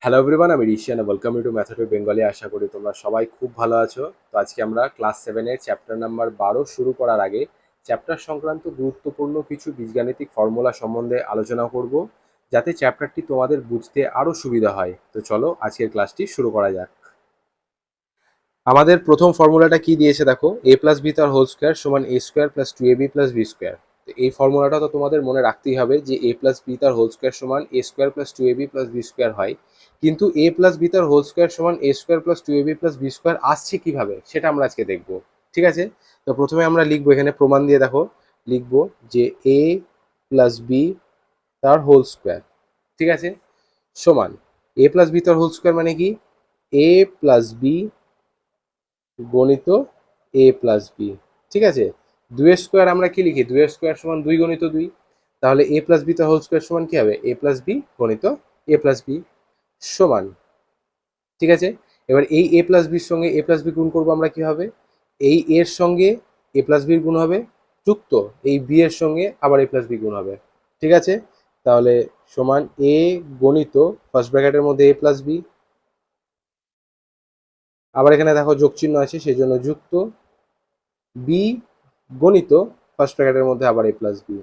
Hello everyone, আমি Rishiyan. Welcome you to method of Bengali. আশা করি তোমরা সবাই খুব ভালো আছো। তো আজকে আমরা ক্লাস 7-এর চ্যাপ্টার নাম্বার 12 শুরু করার আগে চ্যাপ্টার সংক্রান্ত গুরুত্বপূর্ণ কিছু বীজগাণিতিক ফর্মুলা সম্বন্ধে আলোচনা করব, যাতে চ্যাপ্টারটি তোমাদের বুঝতে আরও সুবিধা হয়। তো চলো আজকের ক্লাসটি শুরু করা যাক। আমাদের প্রথম ফর্মুলাটা কি দিয়েছে দেখো, a প্লাস বি তার হোল স্কোয়ার সমান a square plus 2ab plus B square. তো এই ফর্মুলাটা তো তোমাদের মনে রাখতেই হবে যে a প্লাস বি তার হোল স্কোয়ার সমান a square plus 2ab plus B square হয়। কিন্তু a প্লাস বি তার হোল স্কোয়ার সমান a square plus 2ab plus B square আসছে কিভাবে সেটা আমরা আজকে দেখব। ঠিক আছে, তো প্রথমে আমরা লিখবো, এখানে প্রমাণ দিয়ে দেখো লিখবো যে a প্লাস বি তার হোল স্কোয়ার, ঠিক আছে, সমান a প্লাস বি তার হোল স্কোয়ার মানে কি a প্লাস বি গণিত এ প্লাস বি। ঠিক আছে, দুইয়ের স্কোয়ার আমরা কি লিখি, দুইয়ের স্কোয়ার সমান 2 গণিত 2। তাহলে এ প্লাস বি তার হোল স্কোয়ার সমান কি হবে, এ প্লাস বি গণিত এ প্লাস বি সমান। ঠিক আছে, এবার এই এ প্লাস বির সঙ্গে এ প্লাস বি গুণ করবো আমরা, কি হবে, এই এর সঙ্গে এ প্লাস বির গুণ হবে যুক্ত এই বি এর সঙ্গে আবার এ প্লাস বি গুণ হবে। ঠিক আছে, তাহলে সমান এ গণিত ফার্স্ট ব্র্যাকেটের মধ্যে এ প্লাস বি, আবার এখানে দেখো যোগ চিহ্ন আছে সেই জন্য যুক্ত বি গণিত ফার্স্ট ব্র্যাকেটের মধ্যে আবার এ প্লাস বি।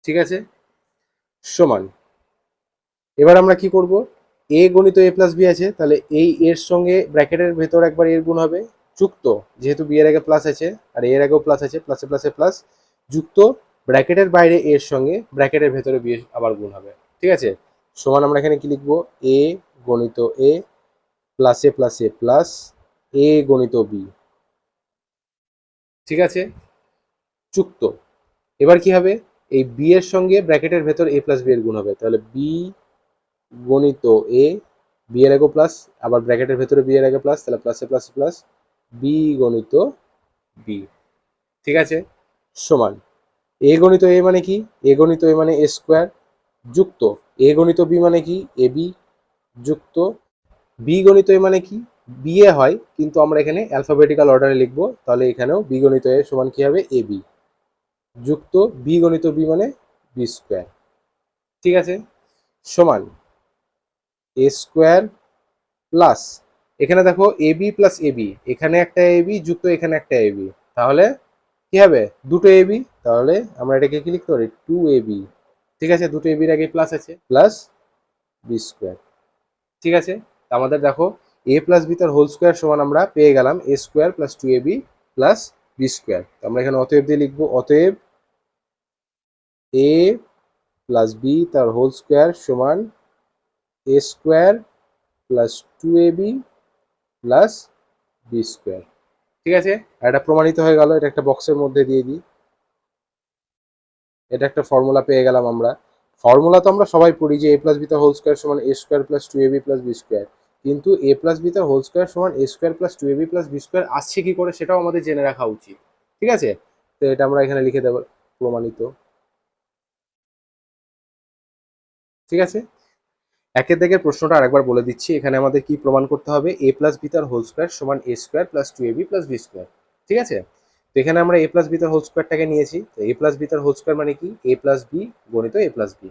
ঠিক আছে, সমান। এবার আমরা কি করব, এ গণিত এ প্লাস বি আছে, তাহলে এই এর সঙ্গে ব্র্যাকেটের ভেতর একবার এর গুণ হবে যুক্ত, যেহেতু বি এর আগে প্লাস আছে আর এর আগেও প্লাস আছে, প্লাসে প্লাসে প্লাস, যুক্ত ব্র্যাকেটের বাইরে এর সঙ্গে ব্র্যাকেটের ভেতরে বি আবার গুণ হবে। ঠিক আছে, সমান আমরা এখানে কি লিখবো, এ গণিত এ প্লাসে প্লাসে প্লাস এ গণিত বি। ঠিক আছে, যুক্ত, এবার কি হবে, এই বি এর সঙ্গে ব্র্যাকেটের ভেতর এ প্লাস বি এর গুণ হবে, তাহলে বি গণিত এ, বি এর আগে প্লাস, আবার ব্র্যাকেটের ভেতরে বি এর আগে প্লাস, তাহলে প্লাসে প্লাসে প্লাস বি গণিত বি। ঠিক আছে, সমান এ গণিত এ মানে কি, এ গণিত এ মানে এ স্কোয়ার, যুক্ত এ গণিত বি মানে কি এ বি, যুক্ত বি গণিত এ মানে কি বি এ হয়, কিন্তু আমরা এখানে অ্যালফাবেটিক্যাল অর্ডারে লিখবো, তাহলে এখানেও বি গণিত এ সমান কি হবে এ বি, যুক্ত বি গণিত বি মানে বি স্কোয়ার। ঠিক আছে, সমান এ স্কোয়ার প্লাস, এখানে দেখো A B plus A B, এখানে একটা এ বি যুক্ত এখানে একটা এ বি, তাহলে কি হবে, দুটো এ বি, তাহলে আমরা এটাকে কি লিখতে পারি, 2ab। ঠিক আছে, দুটো এবির আগে প্লাস আছে, প্লাস বি স্কোয়ার। ঠিক আছে, আমাদের দেখো এ প্লাস বি তার হোল স্কোয়ার সমান আমরা পেয়ে গেলাম A square plus 2ab plus B square. আমরা এখানে অতএব দিয়ে লিখবো, অতএব এ প্লাস বি তার হোল স্কোয়ার সমান এ square plus 2ab plus B square. ঠিক আছে, আর এটা প্রমাণিত হয়ে গেল, এটা একটা বক্সের মধ্যে দিয়ে দিই, এটা একটা ফর্মুলা পেয়ে গেলাম আমরা। ফর্মুলা তো আমরা সবাই পড়ি যে এ প্লাস বি তার হোল স্কোয়ার সমান এ square plus 2ab plus B square, কিন্তু এ প্লাস বি তার হোল স্কোয়ার সমান এ square plus 2ab plus B square আসছে কি করে সেটাও আমাদের জেনে রাখা উচিত। ঠিক আছে, তো এটা আমরা এখানে লিখে দেবো প্রমাণিত। ঠিক আছে, একের দাগের প্রশ্নটা আরেকবার বলে দিচ্ছি, এখানে আমাদের কি প্রমাণ করতে হবে, এ প্লাস বি তার হোল স্কোয়ার সমান এ square plus 2ab plus B square. ঠিক আছে, তো এখানে আমরা এ প্লাস বি তার হোল স্কোয়ারটাকে নিয়েছি, তো এ প্লাস বি তার হোল স্কোয়ার মানে কি এ প্লাস বি গণিত এ প্লাস বি।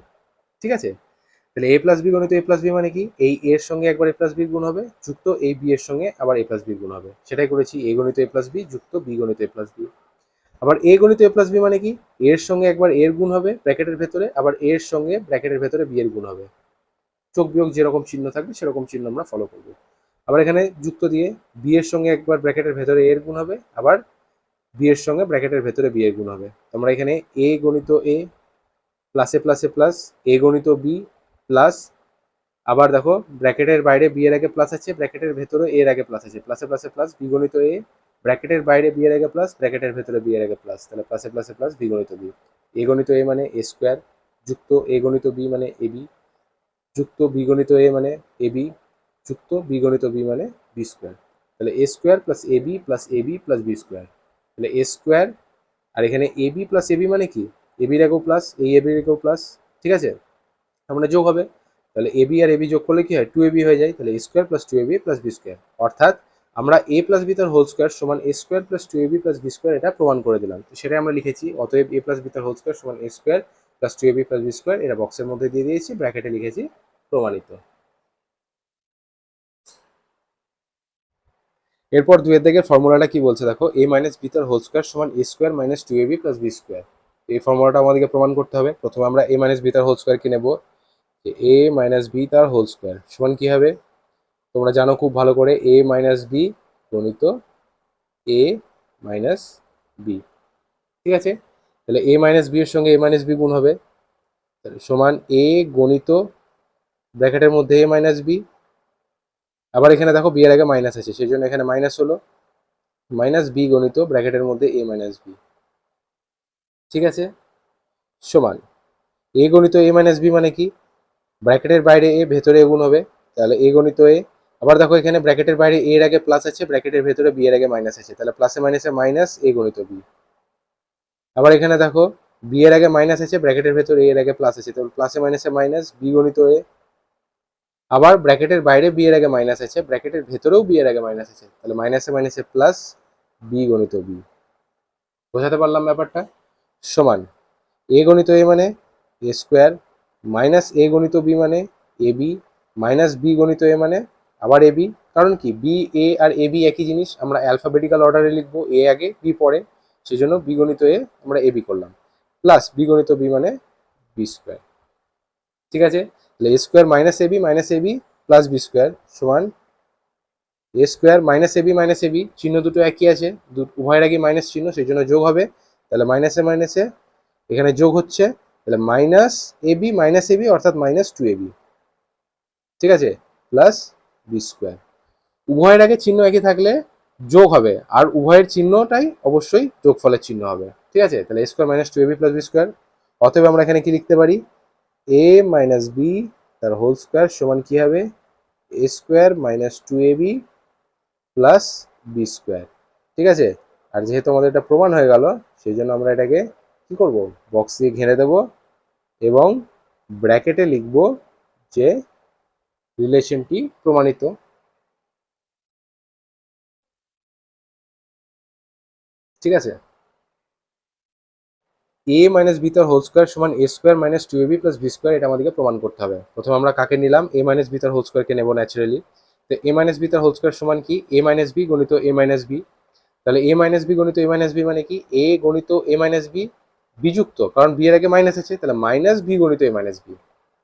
ঠিক আছে, তাহলে এ প্লাস বি গণিত এ প্লাস বি মানে কি, এই এর সঙ্গে একবার এ প্লাস বি গুণ হবে যুক্ত এই বি এর সঙ্গে আবার এ প্লাস বি গুণ হবে, সেটাই করেছি, এ গণিত এ প্লাস বি যুক্ত বি গণিত এ প্লাস বি। আবার এ গণিত এ প্লাস বি মানে কি, এর সঙ্গে একবার এর গুণ হবে ব্র্যাকেটের ভেতরে, আবার এর সঙ্গে ব্র্যাকেটের ভেতরে বি এর গুণ হবে, যোগ বিয়োগ যেরকম চিহ্ন থাকবে সেরকম চিহ্ন আমরা ফলো করব। আবার এখানে যুক্ত দিয়ে বি এর সঙ্গে একবার ব্র্যাকেটের ভেতরে এর গুণ হবে, আবার বি এর সঙ্গে ব্র্যাকেটের ভেতরে বি এর গুণ হবে। আমরা এখানে এ গণিত এ প্লাসে প্লাসে প্লাস এ গণিত বি প্লাস, আবার দেখো ব্র্যাকেটের বাইরে বি এর আগে প্লাস আছে, ব্র্যাকেটের ভেতরে এর আগে প্লাস আছে, প্লাসে প্লাসে প্লাস বি গণিত এ, ব্র্যাকেটের বাইরে বি এর আগে প্লাস, ব্র্যাকেটের ভেতরে বি এর আগে প্লাস, তাহলে প্লাসে প্লাসে প্লাস বি গণিত বি। এ গণিত এ মানে এ স্কোয়ার, যুক্ত এ গণিত বি মানে এ বি, যুক্ত বি গণিত এ মানে এ বি, যুক্ত বি গণিত বি মানে বি স্কোয়ার। তাহলে A square plus A B plus A B plus B square, তাহলে এ স্কোয়ার, আর এখানে A B plus A B মানে কি এ বির আগেও প্লাস এই এ বির আগেও প্লাস। ঠিক আছে, আমরা যোগ হবে, তাহলে A B R A B যোগ করলে কি হয় 2ab হয়ে যায়, তাহলে A square plus 2ab plus B square, অর্থাৎ আমরা এ প্লাস বি তার হোল স্কোয়ার সমান এ square plus 2ab plus B square এটা প্রমাণ করে দিলাম। তো সেটাই আমরা লিখেছি, অতএব এ প্লাস বি তার হোল স্কোয়ার সমান এ square plus 2ab plus B square, এটা বক্সের মধ্যে দিয়ে দিয়েছি, ব্র্যাকেটে লিখেছি প্রমাণিত। এরপর দুয়ের দিকের ফর্মুলাটা কি বলছে দেখো, a মাইনাস বি তার হোল স্কোয়ার সমান a square minus 2ab plus B square. এই ফর্মুলাটা আমাদেরকে প্রমাণ করতে হবে। প্রথমে আমরা a মাইনাস বি তার হোল স্কোয়ার কি নেব, যে a মাইনাস বি তার হোল স্কোয়ার সমান কি হবে, তোমরা জানো খুব ভালো করে, a মাইনাস বি গণিত a মাইনাস বি। ঠিক আছে, তাহলে a মাইনাস বি এর সঙ্গে a মাইনাস বি গুণ হবে, তাহলে সমান a গণিত ব্র্যাকেটের মধ্যে a মাইনাস বি। আবার এখানে দেখো বি এর আগে মাইনাস আছে, সেই জন্য এখানে মাইনাস হলো, মাইনাস বি গণিত ব্র্যাকেটের মধ্যে a মাইনাস বি। ঠিক আছে, সমান a গণিত a মাইনাস বি মানে কি, ব্র্যাকেটের বাইরে a ভেতরে a গুণ হবে, তাহলে a গণিত a। আবার দেখো এখানে ব্র্যাকেটের বাইরে a এর আগে প্লাস আছে, ব্র্যাকেটের ভেতরে b এর আগে মাইনাস আছে, তাহলে প্লাসে মাইনাসে মাইনাস a গণিত b। আবার এখানে দেখো b এর আগে মাইনাস আছে, ব্র্যাকেটের ভেতরে a এর আগে প্লাস আছে, তাহলে প্লাসে মাইনাসে মাইনাস b গণিত a। আবার ব্র্যাকেটের বাইরে b এর আগে মাইনাস আছে, ব্র্যাকেটের ভেতরেও b এর আগে মাইনাস আছে, তাহলে মাইনাসে মাইনাসে প্লাস b গণিত b। বোঝাতে পারলাম ব্যাপারটা? সমান a গণিত a মানে a স্কোয়ার মাইনাস a গণিত b মানে ab মাইনাস b গণিত a মানে আবার ab। কারণ কি, b a আর ab একই জিনিস, আমরা অ্যালফাবেটিক্যাল অর্ডারে লিখবো, a আগে b পরে, সেই জন্য b গণিত a আমরা ab করলাম, প্লাস b গণিত b মানে b স্কোয়ার। ঠিক আছে, তাহলে a square minus ab plus b square সমান a স্কোয়ার মাইনাস ab চিহ্ন দুটো একই আছে, উভয়ের আগে মাইনাস চিহ্ন, সেই জন্য যোগ হবে, তাহলে মাইনাসে মাইনাসে এখানে যোগ হচ্ছে, তাহলে মাইনাস এবি অর্থাৎ মাইনাস 2ab। ঠিক আছে, প্লাস বি স্কোয়ার। উভয়ের আগে চিহ্ন একই থাকলে যোগ হবে, আর উভয়ের চিহ্নটাই অবশ্যই যোগফলের চিহ্ন হবে। ঠিক আছে, তাহলে a square minus 2ab plus B square. অতএব আমরা এখানে কি লিখতে পারি, a মাইনাস বি তার হোল স্কোয়ার সমান কি হবে, a square minus 2ab plus B square. ঠিক আছে, আর যেহেতু আমাদের এটা প্রমাণ হয়ে গেল, সেই জন্য আমরা এটাকে কি করব, বক্স দিয়ে ঘিরে দেব এবং ব্র্যাকেটে লিখব যে রিলেশনটি প্রমাণিত। ঠিক আছে, a মাইনাস বি তার হোল স্কোয়ার সমান a square minus 2ab plus B square, এটা আমাদেরকে প্রমাণ করতে হবে। প্রথমে আমরা কাকে নিলাম, a মাইনাস বি তার হোল স্কোয়ারকে নেব ন্যাচারালি। তো a মাইনাস বি তার হোল স্কোয়ার সমান কি, a মাইনাস বি গণিত a মাইনাস বি। তাহলে a মাইনাস বি গণিত a মাইনাস বি মানে কি, a গণিত a মাইনাস বি বিযুক্ত, কারণ বি এর আগে মাইনাস আছে, তাহলে মাইনাস বি গণিত a মাইনাস বি,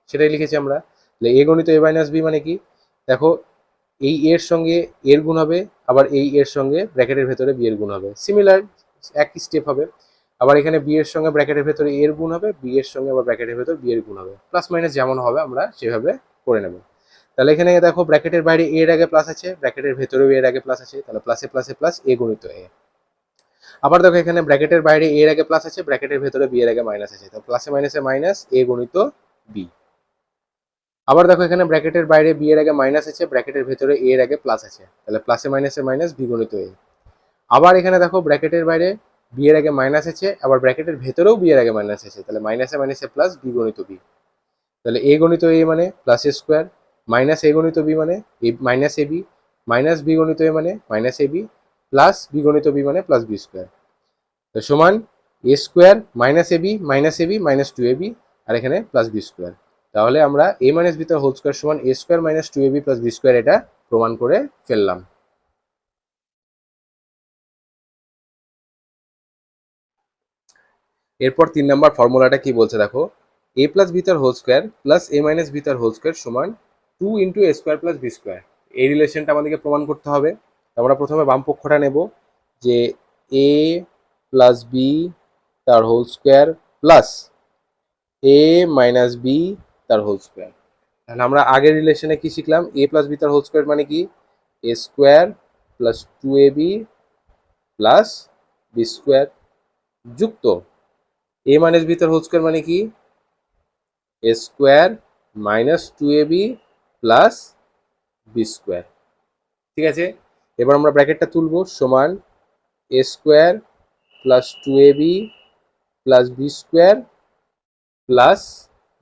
সেটাই লিখেছি আমরা। তাহলে a গণিত a মাইনাস বি মানে কি, দেখো এই এর সঙ্গে এর গুণ হবে, আবার এই এর সঙ্গে ব্র্যাকেটের ভেতরে বি এর গুণ হবে, সিমিলার একই স্টেপ হবে। আবার এখানে বি এর সঙ্গে ব্র্যাকেটের ভেতরে এর গুণ হবে, বি এর সঙ্গে আবার ব্র্যাকেটের ভেতর বি এর গুণ হবে, প্লাস মাইনাস যেমন হবে আমরা সেভাবে করে নেব। তাহলে এখানে দেখো ব্র্যাকেটের বাইরে এর আগে প্লাস আছে, ব্র্যাকেটের ভেতরেও এর আগে প্লাস আছে, তাহলে প্লাসে প্লাসে প্লাস এ গণিত এ। আবার দেখো এখানে ব্র্যাকেটের বাইরে এর আগে প্লাস আছে, ব্র্যাকেটের ভেতরে বি এর আগে মাইনাস আছে, তো প্লাসে মাইনাসে মাইনাস এ গণিত বি। আবার দেখো এখানে ব্র্যাকেটের বাইরে বি এর আগে মাইনাস আছে, ব্র্যাকেটের ভেতরে এ এর আগে প্লাস আছে, তাহলে প্লাসে মাইনাসে মাইনাস বি গণিত এ। আবার এখানে দেখো ব্র্যাকেটের বাইরে বি এর আগে মাইনাস আছে, আবার ব্র্যাকেটের ভেতরেও বি এর আগে মাইনাস আছে, তাহলে মাইনাসে মাইনাসে প্লাস বি গণিত বি। তাহলে এ গণিত এ মানে plus A square, minus a গণিত বি মানে minus a b, minus B গণিত এ মানে minus a B, plus b গণিত বি মানে প্লাস বি স্কোয়ার। তো সমান এ square minus a b minus 2ab, আর এখানে প্লাস বি স্কোয়ার। তাহলে আমরা a মাইনাস বি তার হোল স্কোয়ার সমান a square minus 2ab plus B square, এটা প্রমাণ করে ফেললাম। এরপর 3 নম্বর ফর্মুলাটা কি বলছে দেখো, a প্লাস বি তার whole square plus a minus B তার হোল স্কোয়ার সমান 2 into a square plus B square. এই রিলেশনটা আমাদেরকে প্রমাণ করতে হবে। আমরা প্রথমে বাম পক্ষটা নেব, যে a প্লাস বি তার whole square plus a minus B তার হোল স্কোয়ার। তাহলে আমরা আগের রিলেশনে কি শিখলাম, a প্লাস বি তার হোল স্কোয়ার মানে কি, a square plus 2ab plus B square যুক্ত a মাইনাস বি তার হোল স্কোয়ার মানে কি, a square minus 2ab plus B square. ঠিক আছে, এবার আমরা ব্র্যাকেটটা তুলবো, সমান a square plus 2ab plus B square plus,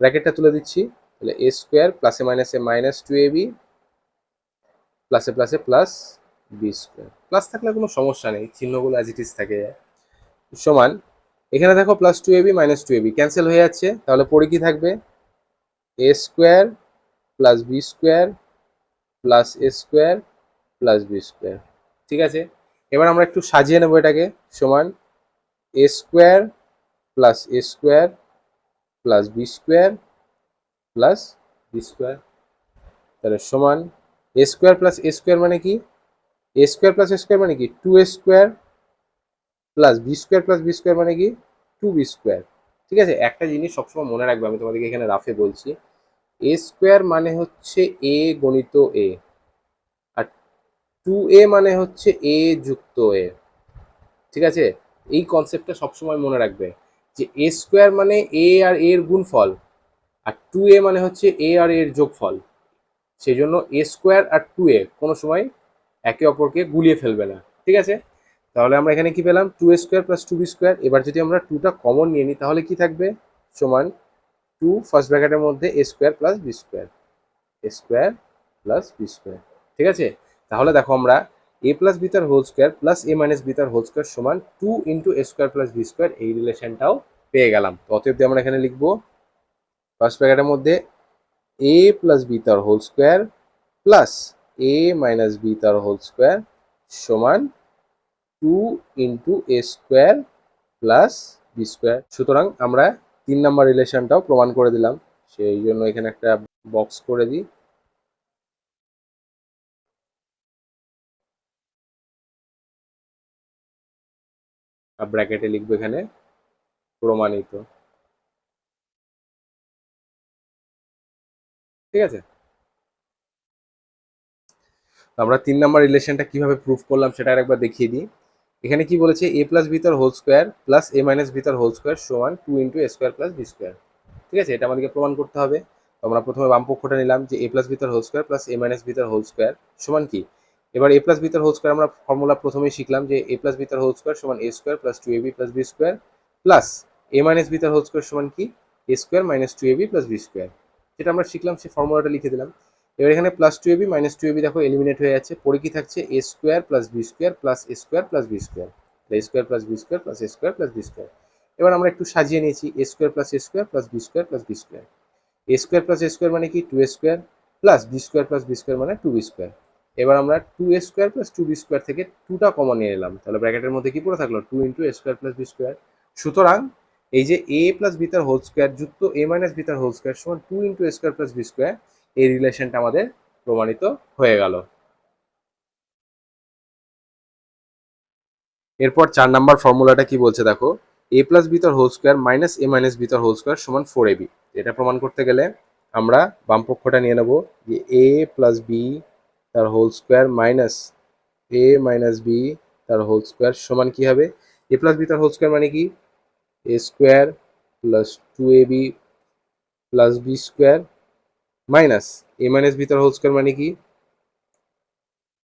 ব্র্যাকেটটা তুলে দিচ্ছি, তাহলে a স্কোয়ার প্লাসে মাইনাসে মাইনাস 2ab প্লাসে প্লাসে প্লাস বি স্কোয়ার। প্লাস থাকলে কোনো সমস্যা নেই, চিহ্নগুলো অ্যাজ ইট ইজ থাকে, সমান এখানে দেখো plus 2ab minus 2ab cancel হয়ে যাচ্ছে, তাহলে পরে কি থাকবে, a square plus B square plus A square plus B square. ঠিক আছে, এবার আমরা একটু সাজিয়ে নেবো এটাকে, সমান এ স্কোয়ার প্লাস এ square plus B square plus B square. তাহলে সমান এ স্কোয়ার প্লাস এ স্কোয়ার মানে কি, A square plus A square মানে কি two A square plus B square plus B square মানে কি টু বি স্কোয়ার। ঠিক আছে, একটা জিনিস সবসময় মনে রাখবে, আমি তোমাদেরকে এখানে রাফে বলছি, এ স্কোয়ার মানে হচ্ছে এ গণিত এ, আর টু এ মানে হচ্ছে এ যুক্ত এ। ঠিক আছে, এই কনসেপ্টটা সবসময় মনে রাখবে যে এ স্কোয়ার মানে এ আর এর গুণফল, আর টু এ মানে হচ্ছে এ আর এর যোগফল। সেই জন্য এ স্কোয়ার আর টু এ কোনো সময় একে অপরকে গুলিয়ে ফেলবে না। ঠিক আছে, তাহলে আমরা এখানে কি পেলাম, two A square plus two B square. এবার যদি আমরা টুটা কমন নিয়ে নিই তাহলে কি থাকবে, সমান টু ফার্স্ট ব্র্যাকেটের মধ্যে এ square plus B square, A square plus B square. ঠিক আছে, তাহলে দেখো আমরা এ প্লাস বি তার whole square plus A minus B তার হোল স্কোয়ার সমান টু ইন্টু এ স্কোয়ার প্লাস বি স্কোয়ার, এই রিলেশনটাও পেয়ে গেলাম। তো অতএব আমরা এখানে লিখবো ফার্স্ট ব্র্যাকেটের মধ্যে এ প্লাস বি তার whole square plus A minus B তার হোল স্কোয়ার সমান টু ইন্টু এ স্কোয়ার প্লাস বি স্কোয়ার। সুতরাং আমরা 3 নম্বর রিলেশনটাও প্রমাণ করে দিলাম, সেই জন্য এখানে একটা বক্স করে দিই। আর ব্র্যাকেটে লিখবো এখানে প্রমাণিত। ঠিক আছে, আমরা 3 নম্বর রিলেশনটা কিভাবে প্রুফ করলাম সেটা আরেকবার দেখিয়ে দিই। এখানে কি বলেছে, এ প্লাস বি তার whole square plus A minus B তার হোল স্কোয়ার সমান টু ইন্টু এ স্কোয়ার প্লাস বি স্কোয়ার। ঠিক আছে, এটা আমাদেরকে প্রমাণ করতে হবে। তো আমরা প্রথমে বাম পক্ষটা নিলাম যে এ প্লাস বি তার whole square plus A minus B তার হোল স্কোয়ার সমান কি, এবার এ প্লাস বি তার হোল স্কোয়ার আমরা ফর্মুলা প্রথমেই শিখলাম যে এ প্লাস বি তার হোল স্কোয়ার সমান এ square plus two A B plus B square plus A minus B তার হোল স্কোয়ার সমান কি A square minus two A B plus B square. যেটা আমরা শিখলাম সেই ফর্মুলাটা লিখে দিলাম। এবার এখানে plus two AB minus two AB দেখো এলিমিনেট হয়ে যাচ্ছে, পরে কি থাকছে A square plus B square plus A square plus B square, A square plus B square plus A square plus B square. এবার আমরা একটু সাজিয়ে নিয়েছি, A square plus A square plus B square plus B square. A square plus A square মানে কি two A square plus B square plus B square মানে two B square. এবার আমরা two A square plus two B square থেকে টুটা common নিয়ে নিলাম, তাহলে ব্র্যাকেটের মধ্যে কি পড়ে থাকলো টু ইন্টু এ স্কোয়ার প্লাস বি স্কোয়ার। সুতরাং এই যে এ প্লাস বি তার হোল স্কোয়ার যুক্ত এ মাইনাস বি তার হোল স্কোয়ার সমান টু ইন্টু এ স্কোয়ার প্লাস বি স্কোয়ার, এই রিলেশনটা আমাদের প্রমাণিত হয়ে গেল। এরপর 4 নম্বর ফর্মুলাটা কি বলছে দেখো, এ প্লাস বি তার হোল স্কোয়ার মাইনাস এ মাইনাস বি তার হোল স্কোয়ার সমান ফোর এ বি। এটা প্রমাণ করতে গেলে আমরা বাম পক্ষটা নিয়ে নেবো যে এ প্লাস বি তার হোল স্কোয়ার মাইনাস এ মাইনাস বি তার হোল স্কোয়ার সমান কি হবে, এ প্লাস বি তার হোল স্কোয়ার মানে কি A square plus two A B plus B square minus A minus B তার হোল স্কোয়ার মানে কি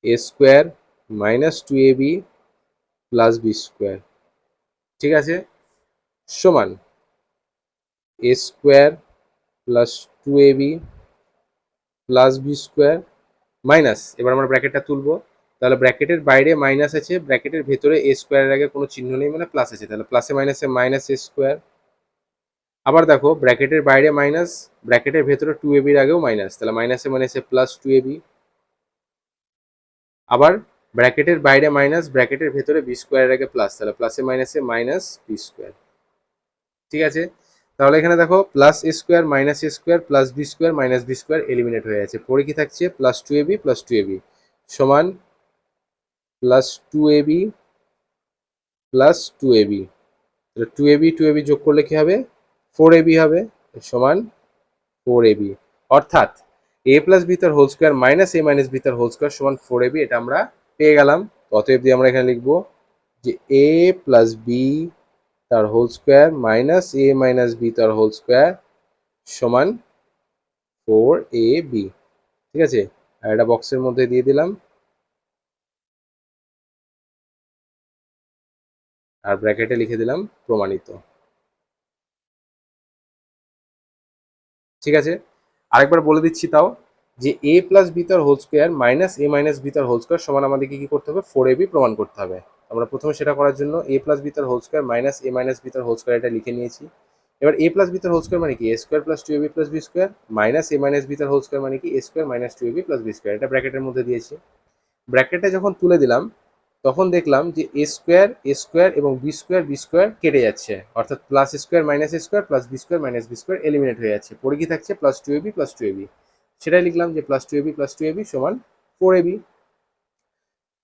A square minus two A B plus B square. ঠিক আছে, সমান এ square plus two A B plus B square minus, এবার আমরা ব্র্যাকেটটা তুলবো, তাহলে ব্র্যাকেটের বাইরে মাইনাস আছে, ব্র্যাকেটের ভেতরে এ স্কোয়ারের আগে কোনো চিহ্ন নেই মানে প্লাস আছে, তাহলে প্লাসে মাইনাসে মাইনাস এ স্কোয়ার। আবার দেখো ব্র্যাকেটের বাইরে মাইনাস, ব্র্যাকেটের ভেতরে টু এ বির আগেও মাইনাস, তাহলে মাইনাসে মাইনাসে প্লাস টু এ বি। আবার ব্র্যাকেটের বাইরে মাইনাস, ব্র্যাকেটের ভেতরে বি স্কোয়ারের আগে প্লাস, তাহলে প্লাসে মাইনাসে মাইনাস বি স্কোয়ার। ঠিক আছে, তাহলে এখানে দেখো plus A square minus A square plus B square minus B square eliminate হয়ে আছে, পরে কি থাকছে plus two A B plus two A B সমান plus two A B plus two A B. Two A B যোগ করলে কি হবে ফোর এ বি হবে সমান ফোর এ বি। অর্থাৎ এ প্লাস বি তার হোল স্কোয়ার মাইনাস এ মাইনাস বি তার হোল স্কোয়ার সমান ফোর এ বি, এটা আমরা পেয়ে গেলাম। অতএব দিয়ে আমরা এখানে লিখবো যে এ প্লাস বি তার হোল স্কোয়ার মাইনাস এ মাইনাস বি তার হোল স্কোয়ার সমান ফোর এ বি। ঠিক আছে, আর এটা বক্সের মধ্যে দিয়ে দিলাম আর ব্র্যাকেটে লিখে দিলাম প্রমাণিত। ঠিক আছে, আরেকবার বলে দিচ্ছি তাও, যে এ প্লাস বি তার হোল স্কোয়ার মাইনাস এ মাইনাস বি তার হোল স্কোয়ার সমান আমাদেরকে কি করতে হবে ফোর এ বি প্রমাণ করতে হবে। আমরা প্রথমে সেটা করার জন্য এ প্লাস বি তার হোল স্কোয়ার মাইনাস এ মাইনাস বি তার হোল স্কোয়ার এটা লিখে নিয়েছি। এবার এ প্লাস বি তার হোল স্কোয়ার মানে কি A square plus two A B plus B square minus A minus B তার হোল স্কোয়ার মানে কি A square minus two A B plus B square, এটা ব্র্যাকেটের মধ্যে দিয়েছি। ব্র্যাকেটে যখন তুলে দিলাম তখন দেখলাম যে এ স্কোয়ার এবং বি স্কোয়ার কেটে যাচ্ছে, অর্থাৎ plus square minus square plus B square minus B square eliminate হয়ে যাচ্ছে, পড়ে কি থাকছে plus two A B plus two A b. সেটাই লিখলাম যে plus two A B plus two A B সমান ফোর এ বি।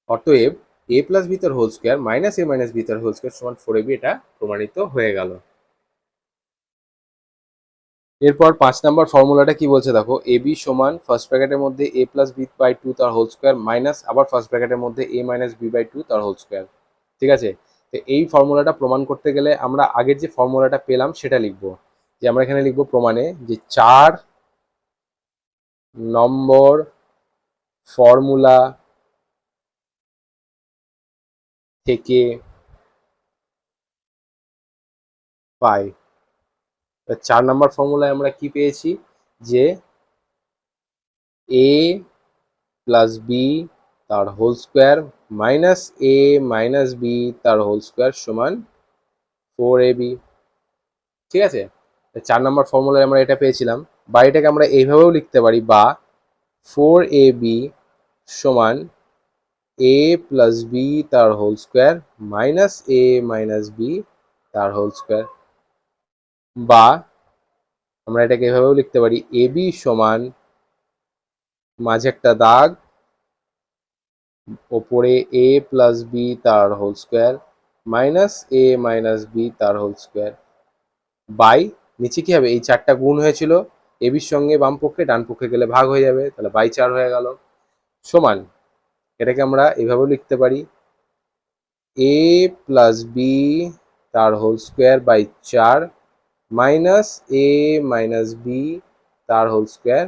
অতএব এ প্লাস বি তার হোল স্কোয়ার মাইনাস এ মাইনাস বি তার হোল স্কোয়ার সমান ফোর এ বি, এটা প্রমাণিত হয়ে গেল। এরপর 5 নম্বর ফর্মুলাটা কি বলছে দেখো, এ বি সমান ফার্স্ট ব্র্যাকেটের মধ্যে এ প্লাস বি বাই টু তার হোল স্কোয়ার মাইনাস আবার ফার্স্ট ব্র্যাকেটের মধ্যে এ মাইনাস বি বাই টু তার হোল স্কোয়ার। ঠিক আছে, তো এই ফর্মুলাটা প্রমাণ করতে গেলে আমরা আগের যে ফর্মুলাটা পেলাম সেটা লিখবো, যে আমরা এখানে লিখবো প্রমাণে যে 4 নম্বর ফর্মুলা থেকে পাই। 4 নম্বর ফর্মুলায় আমরা কি পেয়েছি, যে এ প্লাস বি তার হোল স্কোয়ার মাইনাস এ মাইনাস বি তার হোল স্কোয়ার সমান ফোর এ বি। ঠিক আছে, 4 নম্বর ফর্মুলায় আমরা এটা পেয়েছিলাম, বা এটাকে আমরা এইভাবেও লিখতে পারি, বা ফোর এ বি সমান এ প্লাস বি তার হোল স্কোয়ার মাইনাস এ মাইনাস বি তার হোল স্কোয়ার। বা আমরা এটাকে এভাবেও লিখতে পারি, এ বি সমান মাঝে একটা দাগ, ওপরে এ প্লাস বি তার হোল স্কোয়ার মাইনাস এ মাইনাস বি তার হোল স্কোয়ার, বাই নিচে কি হবে, এই 4টা গুণ হয়েছিল এ বির সঙ্গে বাম পক্ষে, ডান পক্ষে গেলে ভাগ হয়ে যাবে, তাহলে বাই 4 হয়ে গেল, সমান এটাকে আমরা এভাবেও লিখতে পারি, এ প্লাস বি তার whole square by 4 minus A minus B তার হোল স্কোয়ার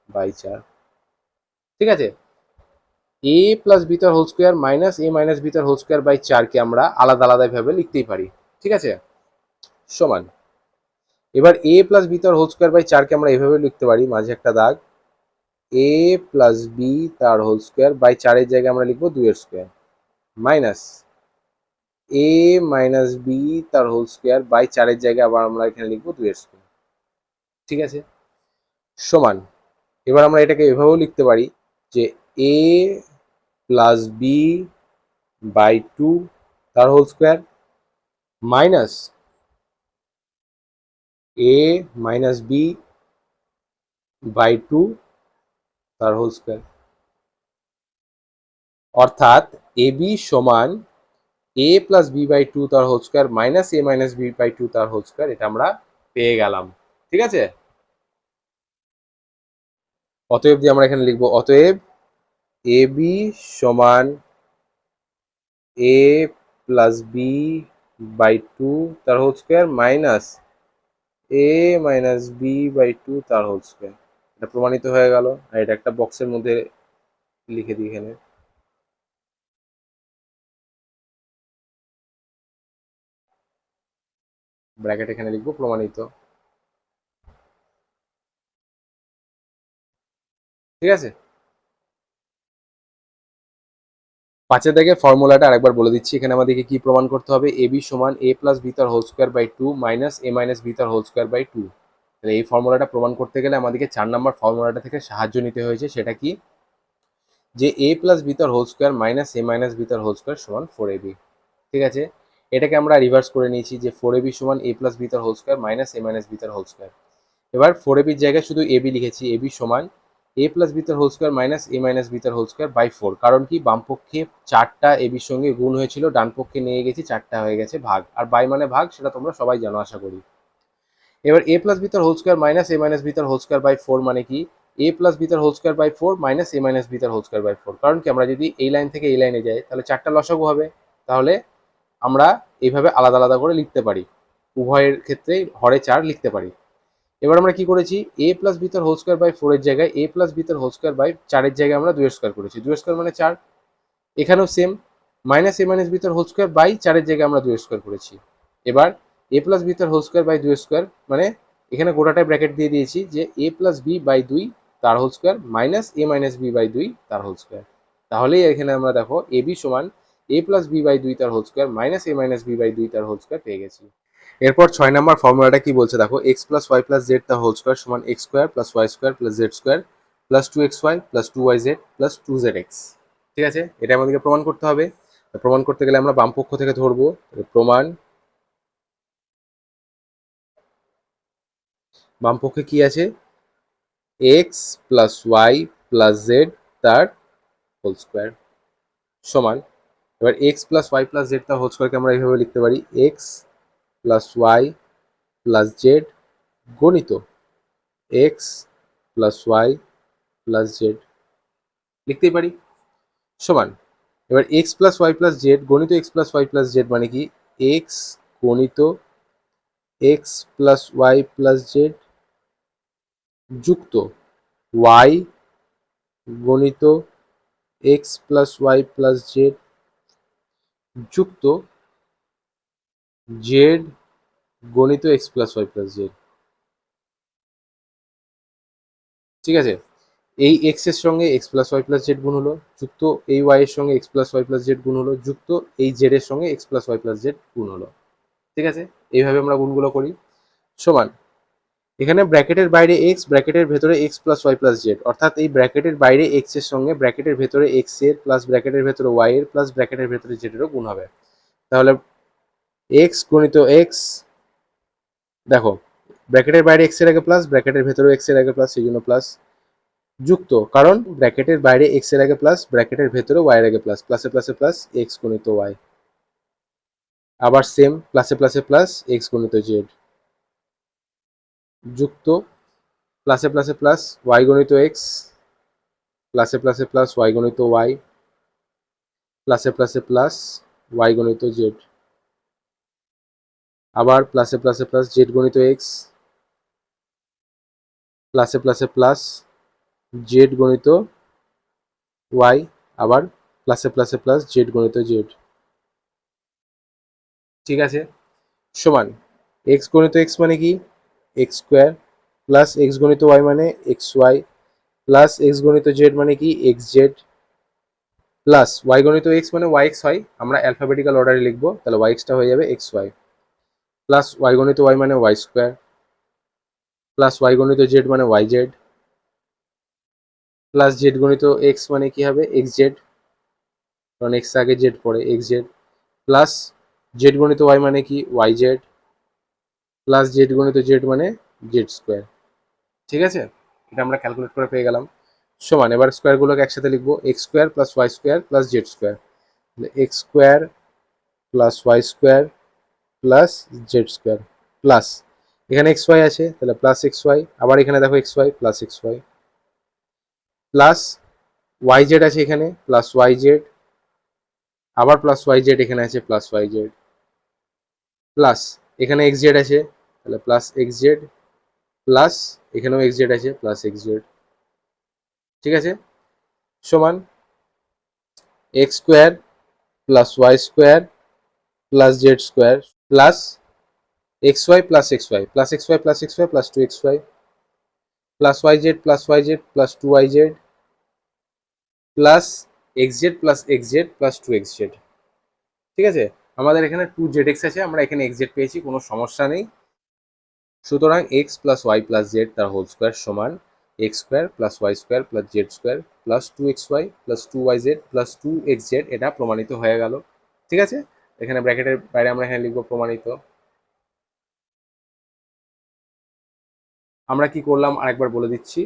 বাই 4। ঠিক আছে, এ প্লাস বি তার হোল স্কোয়ার মাইনাস এ মাইনাস বি তার হোল স্কোয়ার বাই 4কে আমরা আলাদা আলাদা ভাবে লিখতেই পারি। ঠিক আছে, সমান এবার এ প্লাস বি তার হোল স্কোয়ার বাই 4কে আমরা এভাবে লিখতে পারি, মাঝে একটা দাগ, এ প্লাস বি তার হোল স্কোয়ার বাই 4-এর জায়গায় আমরা লিখবো 2-এর স্কোয়ার মাইনাস এ মাইনাস বি তার হোল স্কোয়ার বাই 4-এর জায়গায় আবার আমরা এখানে লিখবো 2-এর স্কোয়ার। ঠিক আছে, সমান এবার আমরা এটাকে এভাবেও লিখতে পারি যে এ প্লাস বি বাই টু তার whole square minus A minus b by two তার হোল স্কোয়ার, অর্থাৎ এ বি সমান a plus b by two তার whole square minus A minus b by two তার হোল স্কোয়ার, এটা আমরা পেয়ে গেলাম। ঠিক আছে, অতএব দিয়ে আমরা এখানে লিখবো, অতএব এ বি সমান a plus b by two তার whole square minus A minus b by two তার হোল স্কোয়ার, এটা প্রমাণিত হয়ে গেল। আর এটা একটা বক্সের মধ্যে লিখে দিই এখানে, ব্র্যাকেট এখানে লিখবো প্রমাণিত। ঠিক আছে, 5-এর দাগে ফর্মুলাটা আরেকবার বলে দিচ্ছি, এখানে আমাদেরকে কি প্রমাণ করতে হবে, এ বি সমান এ প্লাস বি তার whole square by two minus A minus B তার হোল স্কোয়ার বাই টু। তাহলে এই ফর্মুলাটা প্রমাণ করতে গেলে আমাদেরকে 4 নম্বর ফর্মুলাটা থেকে সাহায্য নিতে হয়েছে, সেটা কি, যে এ প্লাস বি তার হোল স্কোয়ার মাইনাস এ মাইনাস বি তার হোল স্কোয়ার সমান ফোর এ বি। ঠিক আছে, এটাকে আমরা রিভার্স করে নিয়েছি, যে ফোর এ বি সমান এ প্লাস বি তার হোল স্কোয়ার মাইনাস এ মাইনাস বি তার হোল স্কোয়ার। এবার ফোর এ বির জায়গায় শুধু এ বি লিখেছি, এ বি সমান এ প্লাস বি তার হোল স্কোয়ার মাইনাস এ মাইনাস বি তার হোল স্কোয়ার বাই ফোর। কারণ কি, বাম পক্ষে 4টা এ বির সঙ্গে গুণ হয়েছিল, ডান পক্ষে নিয়ে গেছি 4টা হয়ে গেছে ভাগ, আর বাই মানে ভাগ, সেটা তোমরা সবাই জানো আশা করি। এবার এ প্লাস বি তার হোল স্কোয়ার মাইনাস এ মাইনাস বি তার হোল স্কোয়ার বাই ফোর মানে কি, এ প্লাস বি তার whole square by four minus A minus B তার হোল স্কোয়ার বাই ফোর। কারণ কি, আমরা যদি এই লাইন থেকে এই লাইনে যাই তাহলে 4টা লসাগু হবে, তাহলে আমরা এইভাবে আলাদা আলাদা করে লিখতে পারি, উভয়ের ক্ষেত্রে হরে 4 লিখতে পারি। এবার আমরা কি করেছি, এ প্লাস বি তার হোল স্কোয়ার বাই ফোরের জায়গায় এ প্লাস বি তার হোল স্কোয়ার বাই 4-এর জায়গায় আমরা 2-এর স্কোয়ার করেছি, 2-এর স্কোয়ার মানে 4। এখানেও সেম, মাইনাস এ মাইনাস বি তার হোল স্কোয়ার বাই 4-এর জায়গায় আমরা 2-এর স্কোয়ার করেছি। এবার এ প্লাস বি তার হোল স্কোয়ার বাই 2-এর স্কোয়ার মানে এখানে গোটাটাই ব্র্যাকেট দিয়ে দিয়েছি, যে এ প্লাস বি বাই 2 তার whole square minus A minus b by 2 তার হোল স্কোয়ার। তাহলেই এখানে আমরা দেখো এ বি সমান এ প্লাস বি বাই 2 তার whole square minus A minus b by 2 তার হোল স্কোয়ার পেয়ে গেছি। এরপর 6 নাম্বার ফর্মুলাটা কি বলছে দেখো, x plus Y plus Z তার হোল স্কোয়ার সমান x square plus Y square plus Z square plus 2xy plus 2yz plus 2zx। ঠিক আছে, এটা আমাদেরকে প্রমাণ করতে হবে। প্রমাণ করতে গেলে আমরা বাম পক্ষ থেকে ধরবো। প্রমাণ, বাম পক্ষে কি আছে, X plus Y plus Z তার হোল স্কোয়ার সমান, এবার X plus Y plus Z তার হোল স্কোয়ারকে আমরা এইভাবে লিখতে পারি, X plus Y plus Z গণিত x plus Y plus Z লিখতেই পারি সমান, এবার X plus Y plus Z গণিত x plus Y plus Z মানে কি, এক্স গণিত x plus Y plus Z যুক্ত ওয়াই গণিত x plus Y plus Z যুক্ত জেড গণিত x plus Y plus z. ঠিক আছে, এই এক্স এর সঙ্গে x plus Y plus z গুণ হলো, যুক্ত এই ওয়াই এর সঙ্গে x plus Y plus z গুণ হলো, যুক্ত এই জেড এর সঙ্গে x plus Y plus z গুণ হলো। ঠিক আছে, এইভাবে আমরা গুণগুলো করি সমান, এখানে ব্র্যাকেটের বাইরে এক্স, ব্র্যাকেটের ভেতরে x plus Y plus z, অর্থাৎ এই ব্র্যাকেটের বাইরে এক্স এর সঙ্গে ব্র্যাকেটের ভেতরে এক্স এর প্লাস ব্র্যাকেটের ভেতরে ওয়াই এর প্লাস ব্র্যাকেটের ভেতরে জেড এরও গুণ হবে। তাহলে এক্স গণিত এক্স, দেখো ব্র্যাকেটের বাইরে এক্স এর আগে প্লাস, ব্র্যাকেটের ভেতরে এক্স এর আগে প্লাস, সেই জন্য প্লাস, যুক্ত কারণ ব্র্যাকেটের বাইরে এক্স এর আগে প্লাস, ব্র্যাকেটের ভেতরে ওয়াই এর আগে প্লাস, প্লাসে প্লাসে প্লাস এক্স গণিত ওয়াই, আবার সেম প্লাসে প্লাসে প্লাস এক্স গণিত জেড, যুক্ত প্লাসে প্লাসে প্লাস ওয়াই গণিত এক্স, প্লাসে প্লাসে প্লাস ওয়াই গণিত ওয়াই, প্লাসে প্লাসে প্লাস ওয়াই গণিত জেড, আবার প্লাসে প্লাসে প্লাস জেড গণিত এক্স, প্লাসে প্লাসে প্লাস জেড গণিত ওয়াই, আবার প্লাসে প্লাসে প্লাস জেড গণিত জেড। ঠিক আছে, সমান এক্স গণিত এক্স মানে কি, এক্স স্কোয়ার প্লাস এক্স গণিত ওয়াই মানে এক্স ওয়াই প্লাস এক্স গণিত জেড মানে কি এক্স জেড প্লাস ওয়াই গণিত এক্স মানে ওয়াই এক্স হয়, আমরা অ্যালফাবেটিক্যাল অর্ডারে লিখবো, তাহলে ওয়াই এক্সটা হয়ে যাবে এক্স ওয়াই প্লাস ওয়াই গণিত ওয়াই মানে ওয়াই স্কোয়ার প্লাস ওয়াই গণিত জেড মানে ওয়াই জেড প্লাস জেড গণিত এক্স মানে কি হবে এক্স জেড, কারণ এক্স আগে জেড পড়ে এক্স জেড, প্লাস জেড গণিত ওয়াই মানে কি ওয়াই জেড প্লাস জেড গণিত জেড মানে জেড স্কোয়ার। ঠিক আছে, এটা আমরা ক্যালকুলেট করে পেয়ে গেলাম সমান, এবার স্কোয়ারগুলোকে একসাথে লিখবো, x square plus Y square plus Z square, x square plus Y square plus Z square plus এখানে এক্স ওয়াই আছে তাহলে প্লাস এক্স ওয়াই, আবার এখানে দেখো x Y plus x Y plus Y z আছে এখানে প্লাস ওয়াই জেড, আবার plus Y z এখানে আছে প্লাস ওয়াই জেড প্লাস এখানে এক্স জেড আছে তাহলে প্লাস এক্স জেড প্লাস এখানেও এক্স জেড আছে প্লাস এক্স জেড। ঠিক আছে, সমান x square plus Y square plus Z square plus x Y plus x Y plus x Y plus x Y plus two x Y plus Y Z plus two Y Z plus x z plus x z plus two x z. ঠিক আছে, আমাদের এখানে two Z x আছে, আমরা এখানে x Z পেয়েছি, কোনো সমস্যা নেই। সুতরাং x plus Y plus Z তার হোল স্কোয়ার সমান x square plus Y square plus Z square plus two x Y plus two Y Z plus two x Z, এটা প্রমাণিত হয়ে গেল। ঠিক আছে, এখানে ব্র্যাকেটের বাইরে আমরা এখানে লিখবো প্রমাণিত। আমরা কি করলাম আরেকবার বলে দিচ্ছি,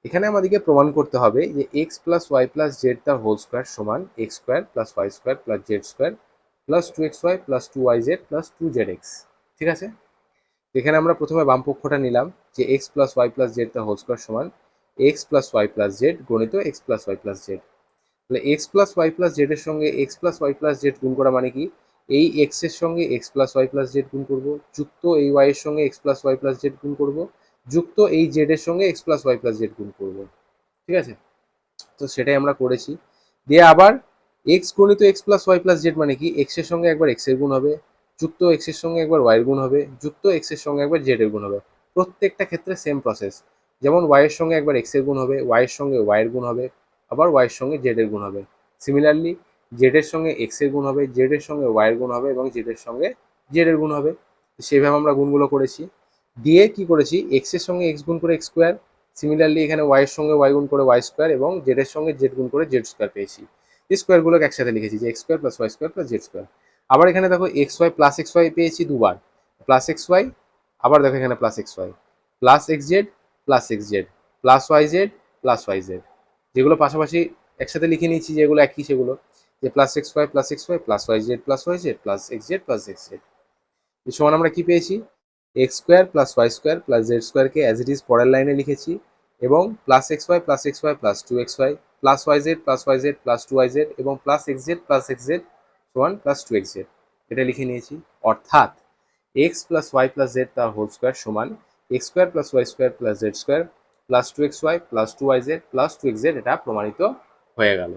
এখানে আমাদেরকে প্রমাণ করতে হবে যে X plus Y plus Z তার হোল স্কোয়ার সমান x square plus Y square plus Z square plus two x Y plus two Y Z plus two Z X. ঠিক আছে, এখানে আমরা প্রথমে বাম পক্ষটা নিলাম যে X plus Y plus Z তার হোল স্কোয়ার সমান X plus Y plus Z গণিত x plus Y plus Z. তাহলে X plus Y plus Z এর সঙ্গে x plus Y plus z গুণ করা মানে কি, এই এক্স এর সঙ্গে x plus Y plus z গুণ করবো, যুক্ত এই ওয়াই এর সঙ্গে x plus Y plus z গুণ করবো, যুক্ত এই জেড এর সঙ্গে x plus Y plus z গুণ করবো। ঠিক আছে, তো সেটাই আমরা করেছি। দিয়ে আবার এক্স গণিত x plus Y plus Z মানে কি, এক্স এর সঙ্গে একবার এক্স এর গুণ হবে, যুক্ত এক্স এর সঙ্গে একবার ওয়াই এর গুণ হবে, যুক্ত এক্স এর সঙ্গে একবার জেড এর গুণ হবে। প্রত্যেকটা ক্ষেত্রে সেম প্রসেস, যেমন ওয়াই এর সঙ্গে একবার এক্স এর গুণ হবে, ওয়াই এর সঙ্গে ওয়াই এর গুণ হবে, আবার ওয়াই এর সঙ্গে জেড এর গুণ হবে। সিমিলারলি জেড এর সঙ্গে এক্স এর গুণ হবে, জেড এর সঙ্গে ওয়াই এর গুণ হবে এবং জেড এর সঙ্গে জেড এর গুণ হবে। সেইভাবে আমরা গুণগুলো করেছি। দিয়ে কি করেছি, এক্স এর সঙ্গে এক্স গুণ করে এক্স স্কোয়ার, সিমিলারলি এখানে ওয়াই এর সঙ্গে ওয়াই গুণ করে ওয়াই স্কোয়ার এবং জেড এর সঙ্গে জেড গুণ করে জেড স্কোয়ার পেয়েছি। এই স্কোয়ারগুলোকে একসাথে লিখেছি যে x square plus Y square plus Z square. আবার এখানে দেখো x Y plus x y পেয়েছি দুবার, প্লাস এক্স ওয়াই, আবার দেখো এখানে plus x Y, plus x z plus x z plus Y Z plus Y z, যেগুলো পাশাপাশি একসাথে লিখে নিয়েছি যেগুলো একই সেগুলো, যে plus x Y plus x Y plus Y Z plus x z plus x Z. সমান আমরা কি পেয়েছি, X square plus Y square plus Z স্কোয়ারকে অ্যাজ ইট ইজ পরের লাইনে লিখেছি, এবং plus x Y plus two x Y plus Y Z plus two Y Z এবং প্লাস এক্স জেড সমান প্লাস টু এক্স জেড, এটা লিখে নিয়েছি। অর্থাৎ X plus Y plus Z তার হোল স্কোয়ার সমান x square plus Y square plus Z square plus two x Y plus two Y Z plus two x Z, এটা প্রমাণিত হয়ে গেল।